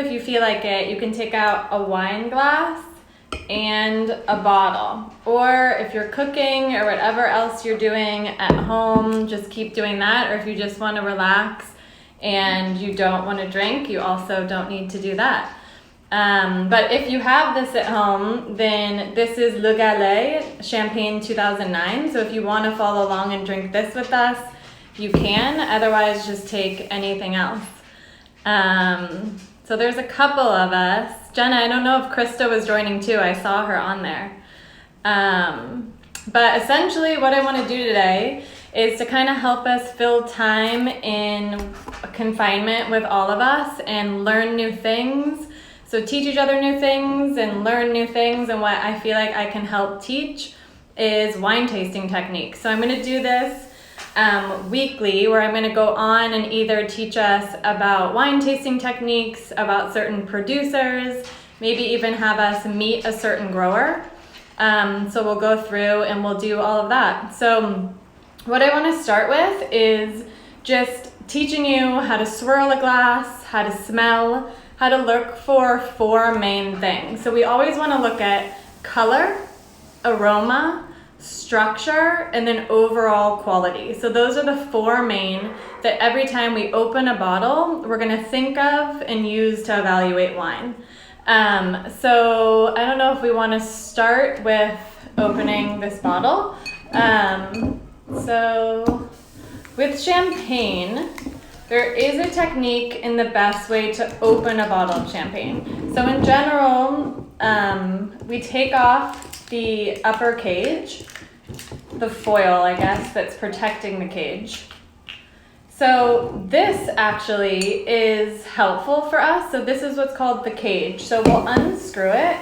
If you feel like it, you can take out a wine glass and a bottle. Or if you're cooking or whatever else you're doing at home, just keep doing that. Or if you just want to relax and you don't want to drink, you also don't need to do that. But if you have this at home, then this is Le Galet Champagne 2009. So if you want to follow along and drink this with us, you can. Otherwise, just take anything else. So there's a couple of us. Jenna, I don't know if Krista was joining too. I saw her on there. But essentially what I want to do today is to kind of help us fill time in confinement with all of us and learn new things. So teach each other new things and learn new things. And what I feel like I can help teach is wine tasting techniques. So I'm going to do this weekly, where I'm going to go on and either teach us about wine tasting techniques, about certain producers, maybe even have us meet a certain grower. So we'll go through and we'll do all of that. So what I want to start with is just teaching you how to swirl a glass, how to smell, how to look for 4 main things. So we always want to look at color, aroma, structure, and then overall quality. So those are the 4 main that every time we open a bottle, we're going to think of and use to evaluate wine. So I don't know if we want to start with opening this bottle. So with champagne, there is a technique in the best way to open a bottle of champagne. So in general, we take off the upper cage, the foil, I guess, that's protecting the cage. So this actually is helpful for us. So this is what's called the cage. So we'll unscrew it.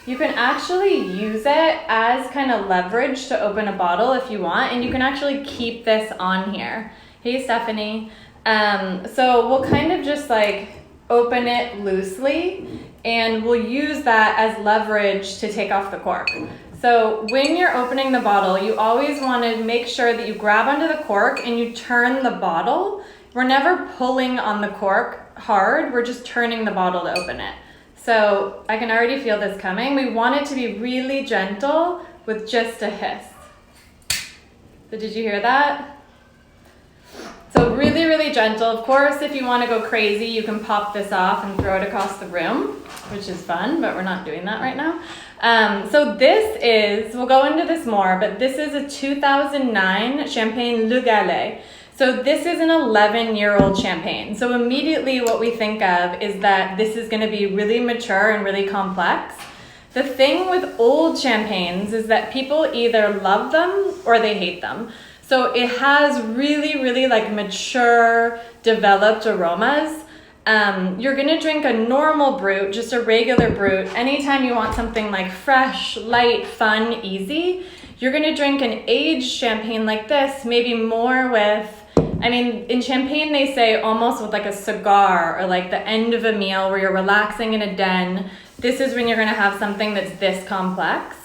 You can actually use it as kind of leverage to open a bottle if you want, and you can actually keep this on here. Hey, Stephanie. So we'll kind of just like open it loosely, and we'll use that as leverage to take off the cork. So when you're opening the bottle, you always want to make sure that you grab onto the cork and you turn the bottle. We're never pulling on the cork hard, we're just turning the bottle to open it. So I can already feel this coming. We want it to be really gentle with just a hiss. So did you hear that? So really, really gentle. Of course, if you want to go crazy, you can pop this off and throw it across the room, which is fun, but we're not doing that right now. So this is, we'll go into this more, but this is a 2009 Champagne Le Galet. So this is an 11-year-old champagne. So immediately what we think of is that this is going to be really mature and really complex. The thing with old champagnes is that people either love them or they hate them. So it has really, really like mature, developed aromas. You're gonna drink a normal brut, just a regular brut. Anytime you want something like fresh, light, fun, easy, you're gonna drink an aged champagne like this, maybe more with, I mean, in champagne they say almost with like a cigar or like the end of a meal where you're relaxing in a den. This is when you're gonna have something that's this complex.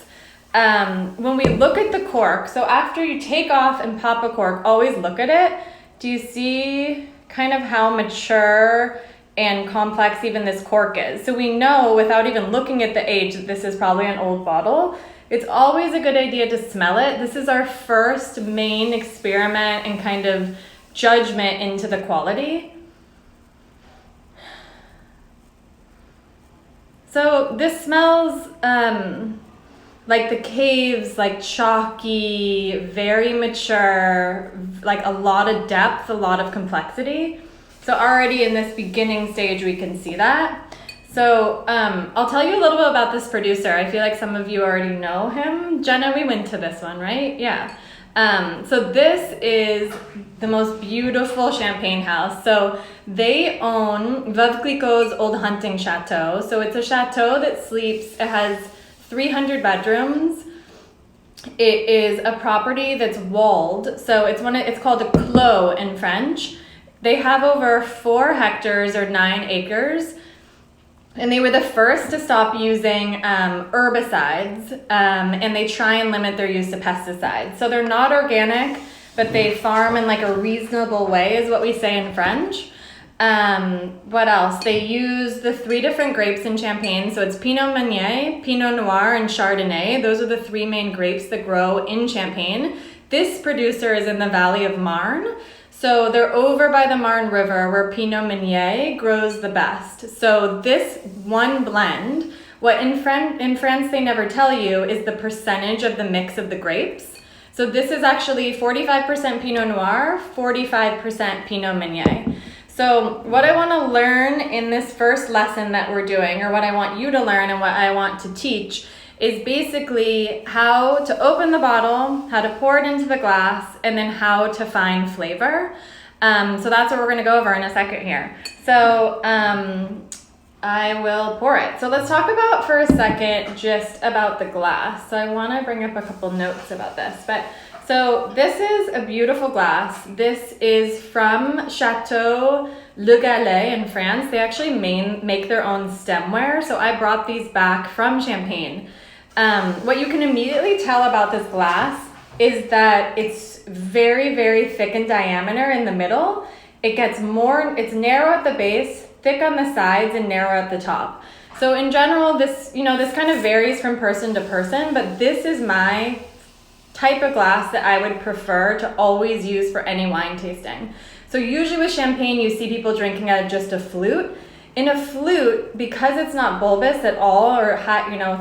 When we look at the cork, so after you take off and pop a cork, always look at it. Do you see kind of how mature and complex even this cork is? So we know without even looking at the age that this is probably an old bottle. It's always a good idea to smell it. This is our first main experiment and kind of judgment into the quality. So this smells like the caves, like chalky, very mature, like a lot of depth, a lot of complexity. So already in this beginning stage, we can see that. So I'll tell you a little bit about this producer. I feel like some of you already know him. Jenna, we went to this one, right? Yeah. So this is the most beautiful champagne house. So they own Veuve Clicquot's old hunting chateau. So it's a chateau that sleeps, it has 300 bedrooms. It is a property that's walled. So it's called a clos in French. They have over 4 hectares or 9 acres. And they were the first to stop using herbicides, and they try and limit their use of pesticides. So they're not organic, but they farm in like a reasonable way is what we say in French. What else? They use the 3 different grapes in Champagne. So it's Pinot Meunier, Pinot Noir, and Chardonnay. Those are the 3 main grapes that grow in Champagne. This producer is in the Valley of Marne. So they're over by the Marne River where Pinot Meunier grows the best. So this one blend, what in France they never tell you is the percentage of the mix of the grapes. So this is actually 45% Pinot Noir, 45% Pinot Meunier. So what I want to learn in this first lesson that we're doing, or what I want you to learn and what I want to teach, is basically how to open the bottle, how to pour it into the glass, and then how to find flavor. So that's what we're going to go over in a second here. So I will pour it. So let's talk about for a second just about the glass. So I want to bring up a couple notes about this. So this is a beautiful glass. This is from Chateau Le Gallet in France. They actually make their own stemware. So I brought these back from Champagne. What you can immediately tell about this glass is that it's very, very thick in diameter in the middle. It's narrow at the base, thick on the sides, and narrow at the top. So in general, this kind of varies from person to person, but this is my type of glass that I would prefer to always use for any wine tasting. So usually with Champagne, you see people drinking out of just a flute. In a flute, because it's not bulbous at all or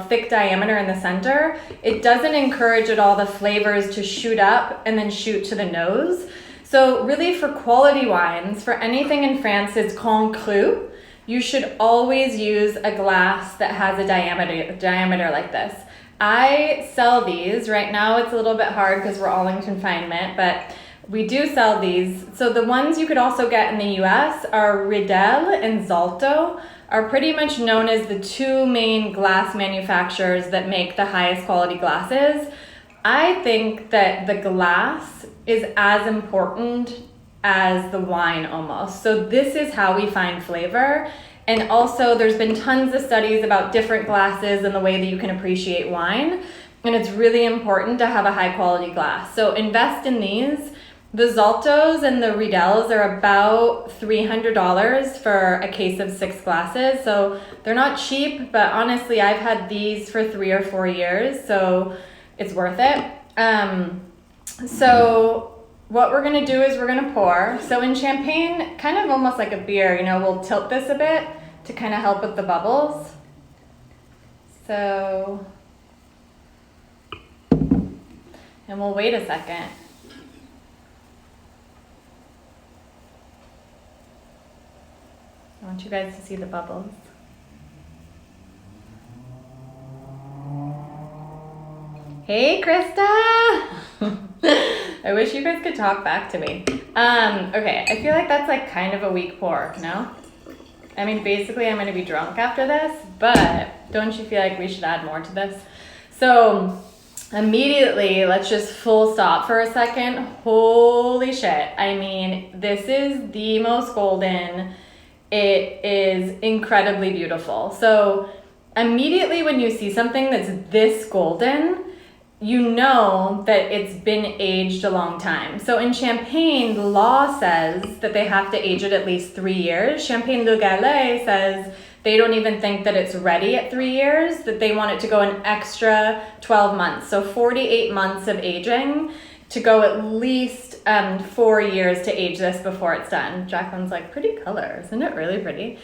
thick diameter in the center, it doesn't encourage at all the flavors to shoot up and then shoot to the nose. So really for quality wines, for anything in France that's Grand Cru, you should always use a glass that has a diameter like this. I sell these. Right now it's a little bit hard because we're all in confinement, but we do sell these. So the ones you could also get in the US are Riedel and Zalto, are pretty much known as the 2 main glass manufacturers that make the highest quality glasses. I think that the glass is as important as the wine almost. So this is how we find flavor. And also there's been tons of studies about different glasses and the way that you can appreciate wine. And it's really important to have a high quality glass. So invest in these. The Zaltos and the Riedels are about $300 for a case of 6 glasses. So they're not cheap, but honestly, I've had these for 3 or 4 years, so it's worth it. So what we're gonna do is we're gonna pour. So in Champagne, kind of almost like a beer, we'll tilt this a bit to kind of help with the bubbles. So, and we'll wait a second. I want you guys to see the bubbles. Hey, Krista! I wish you guys could talk back to me. Okay, I feel like that's like kind of a weak pour, no? I mean, basically I'm gonna be drunk after this, but don't you feel like we should add more to this? So immediately, let's just full stop for a second. Holy shit. I mean, this is the most golden. It is incredibly beautiful. So immediately when you see something that's this golden, you know that it's been aged a long time. So in Champagne, the law says that they have to age it at least 3 years. Champagne Le Gallet says they don't even think that it's ready at 3 years, that they want it to go an extra 12 months. So 48 months of aging to go at least 4 years to age this before it's done. Jacqueline's like, pretty color, isn't it really pretty?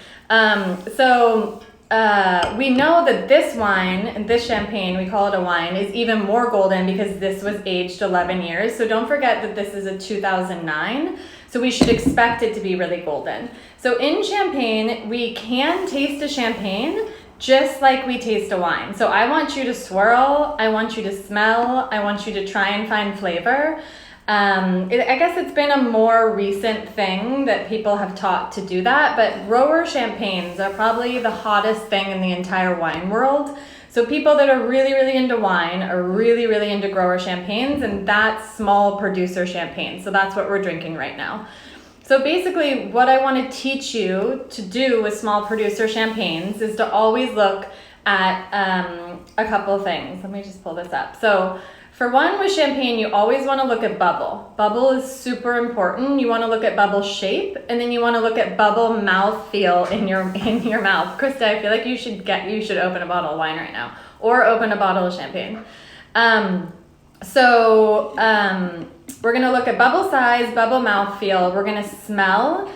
We know that this wine, and this Champagne, we call it a wine, is even more golden because this was aged 11 years. So don't forget that this is a 2009. So we should expect it to be really golden. So in Champagne, we can taste a Champagne just like we taste a wine. So I want you to swirl, I want you to smell, I want you to try and find flavor. I guess it's been a more recent thing that people have taught to do that, but grower champagnes are probably the hottest thing in the entire wine world. So people that are really, really into wine are really, really into grower champagnes, and that's small producer champagne. So that's what we're drinking right now. So basically what I want to teach you to do with small producer champagnes is to always look at a couple things. Let me just pull this up. So For one, with champagne, you always want to look at bubble. Bubble is super important. You want to look at bubble shape, and then you want to look at bubble mouth feel in your mouth. Krista, I feel like you should open a bottle of wine right now, or open a bottle of champagne. We're gonna look at bubble size, bubble mouth feel. We're gonna smell,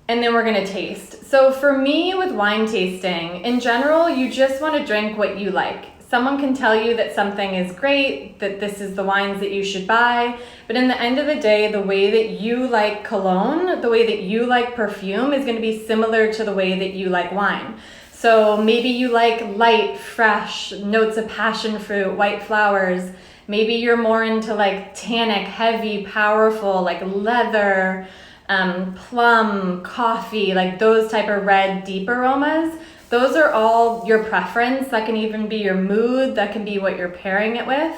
and then we're gonna taste. So for me, with wine tasting, in general, you just want to drink what you like. Someone can tell you that something is great, that this is the wines that you should buy, but in the end of the day, the way that you like cologne, the way that you like perfume is going to be similar to the way that you like wine. So maybe you like light, fresh, notes of passion fruit, white flowers. Maybe you're more into like tannic, heavy, powerful, like leather, plum, coffee, like those type of red, deep aromas. Those are all your preference. That can even be your mood. That can be what you're pairing it with.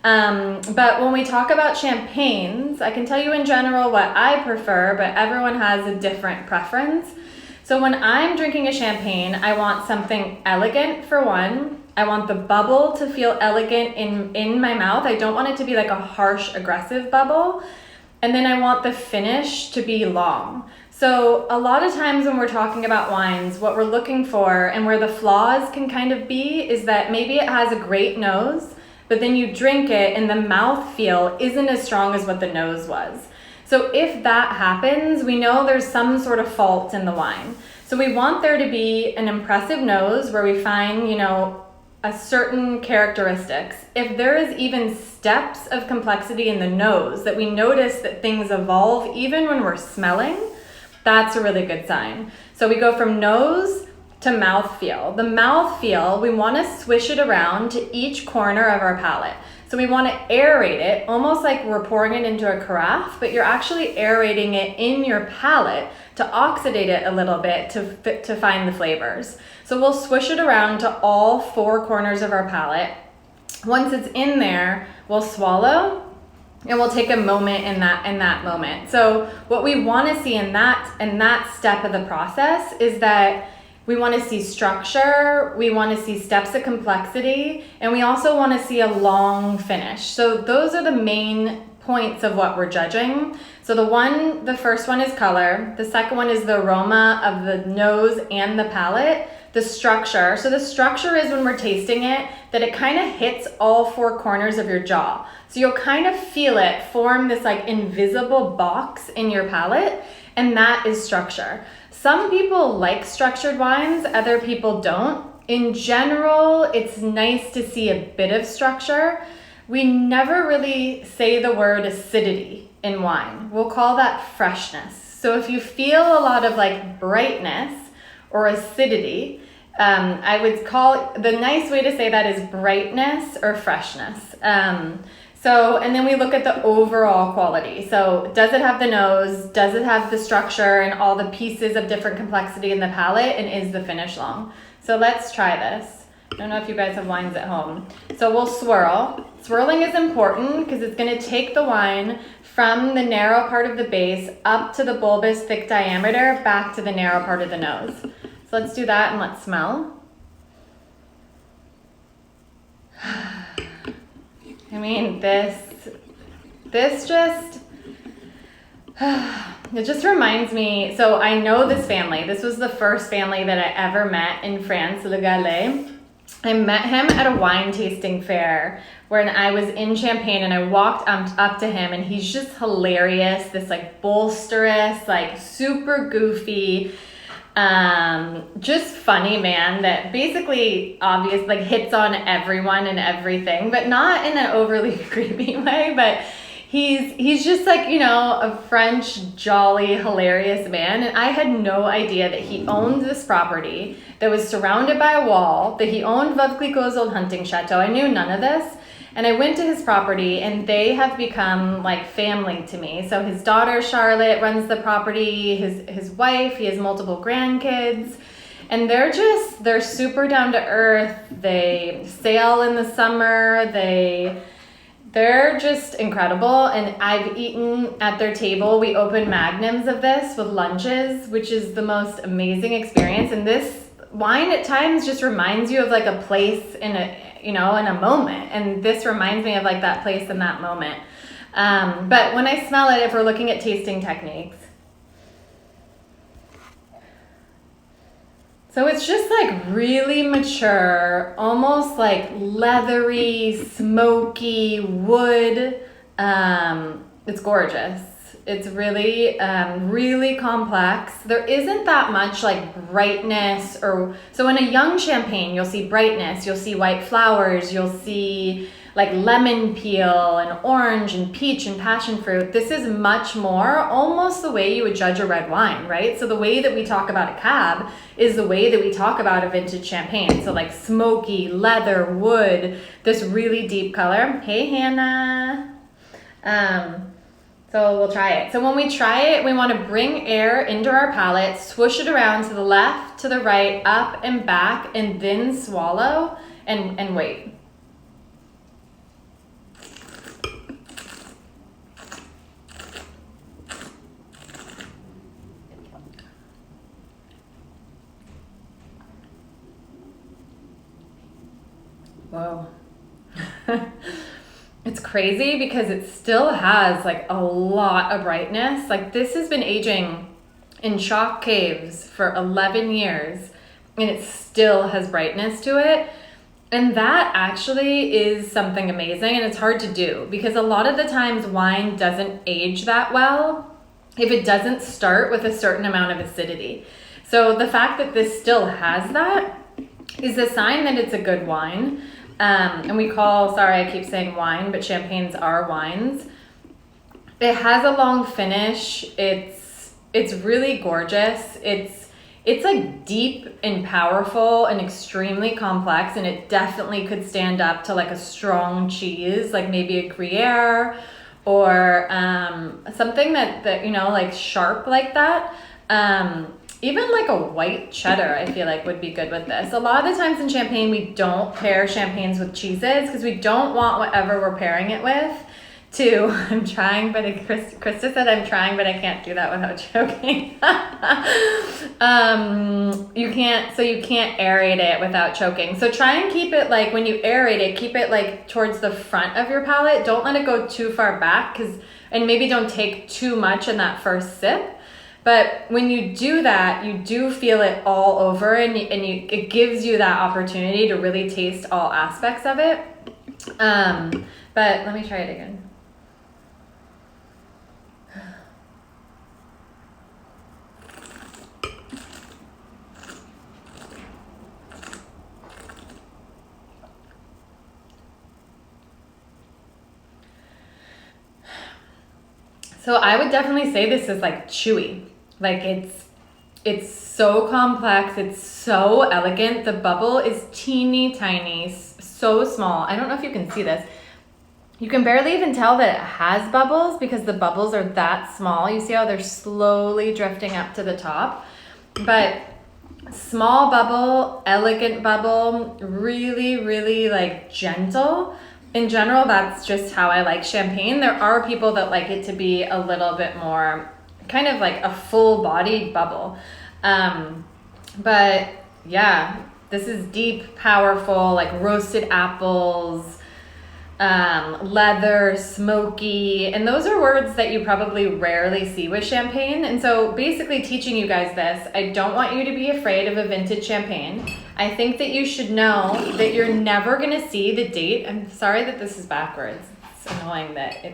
But when we talk about champagnes, I can tell you in general what I prefer, but everyone has a different preference. So when I'm drinking a champagne, I want something elegant for one. I want the bubble to feel elegant in my mouth. I don't want it to be like a harsh, aggressive bubble. And then I want the finish to be long. So a lot of times when we're talking about wines, what we're looking for and where the flaws can kind of be is that maybe it has a great nose, but then you drink it and the mouth feel isn't as strong as what the nose was. So if that happens, we know there's some sort of fault in the wine. So we want there to be an impressive nose where we find, a certain characteristics. If there is even steps of complexity in the nose that we notice that things evolve even when we're smelling, that's a really good sign. So we go from nose to mouth feel. The mouth feel, we want to swish it around to each corner of our palate. So we want to aerate it, almost like we're pouring it into a carafe, but you're actually aerating it in your palate to oxidate it a little bit to find the flavors. So we'll swish it around to all four corners of our palate. Once it's in there, we'll swallow, and we'll take a moment in that moment. So what we want to see in that step of the process is that we want to see structure, we want to see steps of complexity, and we also want to see a long finish. So those are the main points of what we're judging. So the first one is color. The second one is the aroma of the nose and the palate. The structure. So the structure is when we're tasting it, that it kind of hits all four corners of your jaw. So you'll kind of feel it form this like invisible box in your palate, and that is structure. Some people like structured wines, other people don't. In general, it's nice to see a bit of structure. We never really say the word acidity in wine. We'll call that freshness. So if you feel a lot of like brightness or acidity, I would call, the nice way to say that is brightness or freshness. And then we look at the overall quality. So does it have the nose? Does it have the structure and all the pieces of different complexity in the palate? And is the finish long? So let's try this. I don't know if you guys have wines at home. So we'll swirl. Swirling is important because it's going to take the wine from the narrow part of the base up to the bulbous thick diameter, back to the narrow part of the nose. So let's do that and let's smell. I mean, this just, it just reminds me, so I know this family. This was the first family that I ever met in France, Le Gallet. I met him at a wine tasting fair when I was in Champagne, and I walked up to him, and he's just hilarious, this like bolsterous, like super goofy, just funny man that basically obvious like hits on everyone and everything, but not in an overly creepy way, but he's just like, a French jolly hilarious man. And I had no idea that he owned this property that was surrounded by a wall, that he owned Veuve Clicquot's old hunting chateau. I knew none of this. And I went to his property, and they have become like family to me. So his daughter, Charlotte, runs the property, his wife, he has multiple grandkids, and they're super down to earth. They sail in the summer, they're just incredible. And I've eaten at their table. We open magnums of this with lunches, which is the most amazing experience. And this wine at times just reminds you of like a place in you know, in a moment. And this reminds me of like that place in that moment. But when I smell it, if we're looking at tasting techniques, so it's just like really mature, almost like leathery, smoky wood. It's gorgeous. It's really, really complex. There isn't that much like brightness so in a young champagne, you'll see brightness, you'll see white flowers, you'll see like lemon peel and orange and peach and passion fruit. This is much more almost the way you would judge a red wine, right? So the way that we talk about a cab is the way that we talk about a vintage champagne. So like smoky, leather, wood, this really deep color. Hey, Hannah. So we'll try it. So when we try it, we want to bring air into our palate, swoosh it around to the left, to the right, up and back, and then swallow and wait. Whoa. It's crazy because it still has like a lot of brightness. Like this has been aging in chalk caves for 11 years and it still has brightness to it. And that actually is something amazing, and it's hard to do because a lot of the times wine doesn't age that well if it doesn't start with a certain amount of acidity. So the fact that this still has that is a sign that it's a good wine. And we sorry, I keep saying wine, but champagnes are wines. It has a long finish. It's really gorgeous. It's like deep and powerful and extremely complex, and it definitely could stand up to like a strong cheese, like maybe a Gruyere or something that you know, like sharp like that. Even like a white cheddar, I feel like would be good with this. A lot of the times in champagne, we don't pair champagnes with cheeses because we don't want whatever we're pairing it with to, I'm trying, but Krista said I'm trying, but I can't do that without choking. You can't aerate it without choking. So try and keep it like, when you aerate it, keep it like towards the front of your palate. Don't let it go too far back and maybe don't take too much in that first sip. But when you do that, you do feel it all over and it gives you that opportunity to really taste all aspects of it. But let me try it again. So I would definitely say this is like chewy. Like it's so complex, it's so elegant. The bubble is teeny tiny, so small. I don't know if you can see this. You can barely even tell that it has bubbles because the bubbles are that small. You see how they're slowly drifting up to the top? But small bubble, elegant bubble, really, really like gentle. In general, that's just how I like champagne. There are people that like it to be a little bit more kind of like a full-bodied bubble. But yeah, this is deep, powerful, like roasted apples, leather, smoky, and those are words that you probably rarely see with champagne. And so basically teaching you guys this, I don't want you to be afraid of a vintage champagne. I think that you should know that you're never gonna see the date. I'm sorry that this is backwards. It's annoying that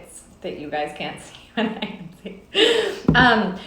you guys can't see when I can see.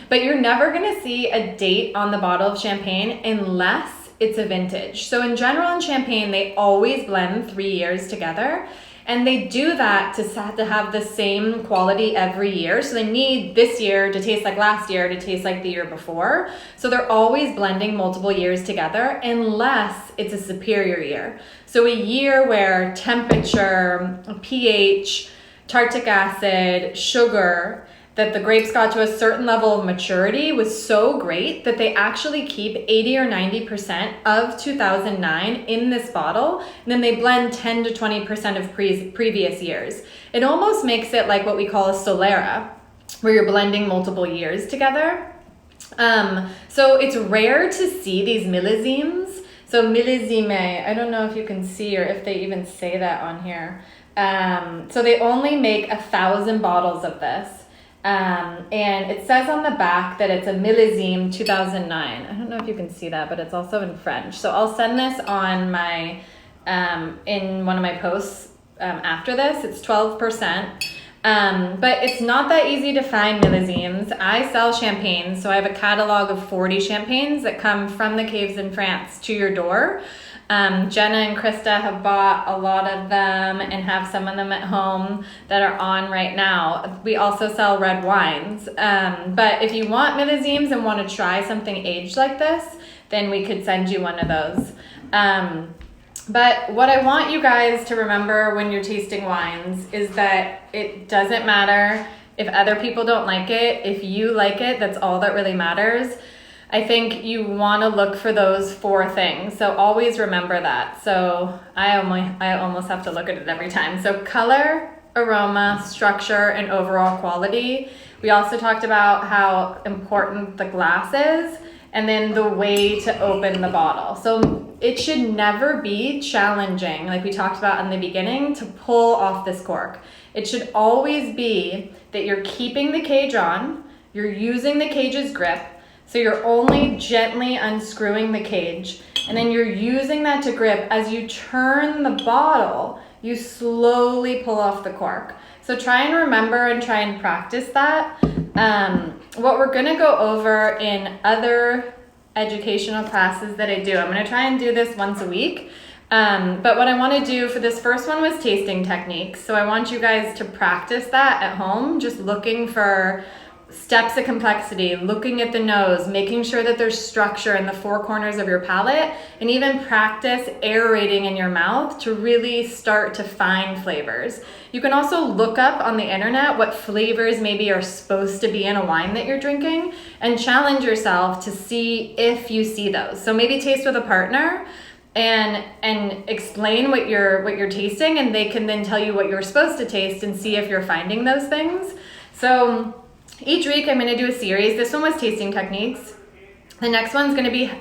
But you're never gonna see a date on the bottle of champagne unless it's a vintage. So in general in champagne, they always blend 3 years together. And they do that to have the same quality every year. So they need this year to taste like last year to taste like the year before. So they're always blending multiple years together unless it's a superior year. So a year where temperature, pH, tartic acid, sugar, that the grapes got to a certain level of maturity was so great that they actually keep 80 or 90% of 2009 in this bottle, and then they blend 10 to 20% of previous years. It almost makes it like what we call a Solera, where you're blending multiple years together. So it's rare to see these millesimes. So millésime, I don't know if you can see or if they even say that on here. So they only make 1,000 bottles of this. And it says on the back that it's a millésime 2009. I don't know if you can see that, but it's also in French. So I'll send this on my, in one of my posts after this. It's 12%. But it's not that easy to find millésimes. I sell champagne, so I have a catalog of 40 champagnes that come from the caves in France to your door. Jenna and Krista have bought a lot of them and have some of them at home that are on right now. We also sell red wines. But if you want millésimes and want to try something aged like this, then we could send you one of those. But what I want you guys to remember when you're tasting wines is that it doesn't matter if other people don't like it. If you like it, that's all that really matters. I think you want to look for those 4 things. So always remember that. So I almost have to look at it every time. So color, aroma, structure, and overall quality. We also talked about how important the glass is, and then the way to open the bottle. So it should never be challenging, like we talked about in the beginning, to pull off this cork. It should always be that you're keeping the cage on, you're using the cage's grip, so you're only gently unscrewing the cage, and then you're using that to grip. As you turn the bottle, you slowly pull off the cork. So try and remember and try and practice that. What we're gonna go over in other educational classes that I do, I'm gonna try and do this once a week. But what I wanna do for this first one was tasting techniques. So I want you guys to practice that at home, just looking for steps of complexity, looking at the nose, making sure that there's structure in the 4 corners of your palate, and even practice aerating in your mouth to really start to find flavors. You can also look up on the internet what flavors maybe are supposed to be in a wine that you're drinking and challenge yourself to see if you see those. So maybe taste with a partner and explain what you're tasting, and they can then tell you what you're supposed to taste and see if you're finding those things. So each week I'm gonna do a series. This one was tasting techniques. The next one's gonna be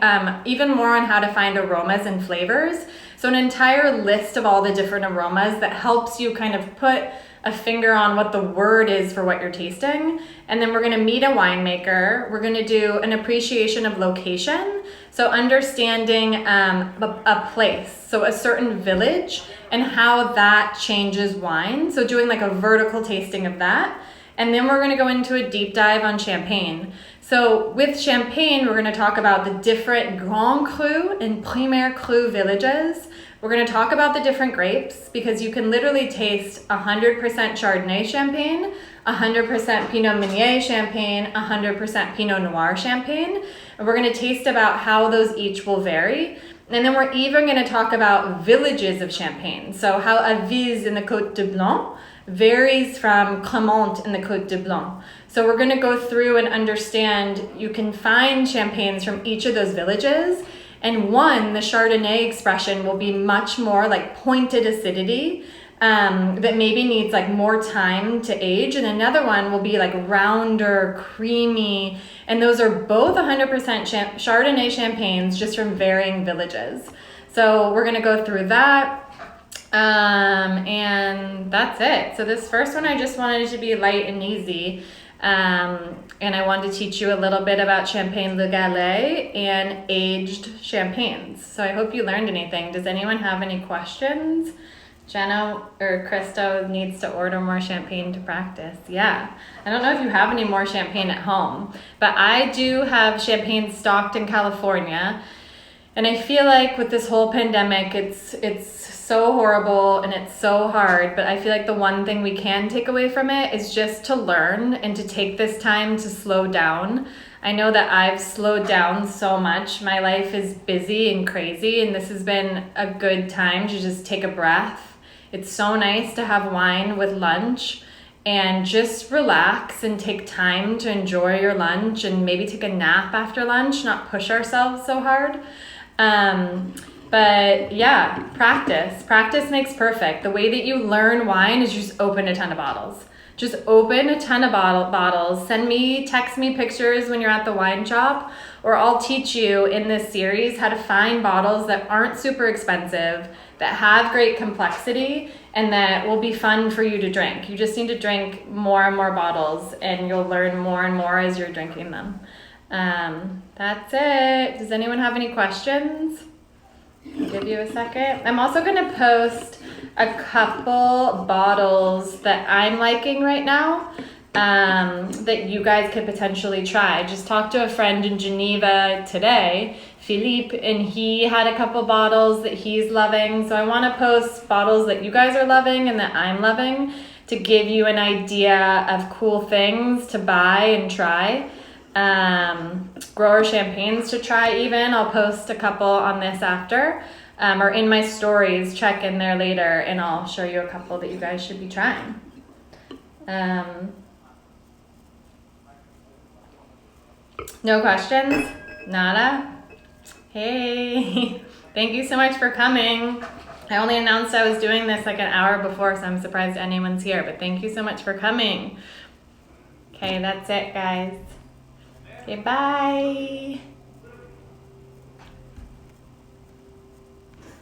even more on how to find aromas and flavors. So an entire list of all the different aromas that helps you kind of put a finger on what the word is for what you're tasting. And then we're gonna meet a winemaker. We're gonna do an appreciation of location. So understanding a place, so a certain village and how that changes wine. So doing like a vertical tasting of that. And then we're going to go into a deep dive on champagne. So with champagne, we're going to talk about the different Grand Cru and Premier Cru villages. We're going to talk about the different grapes, because you can literally taste 100% Chardonnay champagne, 100% Pinot Meunier champagne, 100% Pinot Noir champagne. And we're going to taste about how those each will vary. And then we're even going to talk about villages of champagne. So how Avise in the Côte de Blanc varies from Cremant in the Côte de Blanc. So we're going to go through and understand, you can find champagnes from each of those villages. And one, the Chardonnay expression, will be much more like pointed acidity that maybe needs like more time to age. And another one will be like rounder, creamy. And those are both 100% Chardonnay champagnes, just from varying villages. So we're going to go through that. And that's it. So this first one, I just wanted it to be light and easy. And I wanted to teach you a little bit about Champagne Le Gallet and aged champagnes. So I hope you learned anything. Does anyone have any questions? Jenna or Christo needs to order more champagne to practice. Yeah. I don't know if you have any more champagne at home, but I do have champagne stocked in California. And I feel like with this whole pandemic, it's so horrible and it's so hard, but I feel like the one thing we can take away from it is just to learn and to take this time to slow down. I know that I've slowed down so much. My life is busy and crazy, and this has been a good time to just take a breath. It's so nice to have wine with lunch and just relax and take time to enjoy your lunch and maybe take a nap after lunch, not push ourselves so hard. But yeah, practice makes perfect. The way that you learn wine is you just open a ton of bottles. Just open a ton of bottles. Text me pictures when you're at the wine shop, or I'll teach you in this series how to find bottles that aren't super expensive, that have great complexity, and that will be fun for you to drink. You just need to drink more and more bottles, and you'll learn more and more as you're drinking them. That's it. Does anyone have any questions? I'll give you a second. I'm also gonna post a couple bottles that I'm liking right now that you guys could potentially try. Just talked to a friend in Geneva today, Philippe, and he had a couple bottles that he's loving. So I want to post bottles that you guys are loving and that I'm loving to give you an idea of cool things to buy and try. Grower champagnes to try even. I'll post a couple on this after. Or in my stories, check in there later and I'll show you a couple that you guys should be trying. No questions? Nada? Hey, thank you so much for coming. I only announced I was doing this like an hour before, so I'm surprised anyone's here, but thank you so much for coming. Okay, that's it, guys. Okay, bye.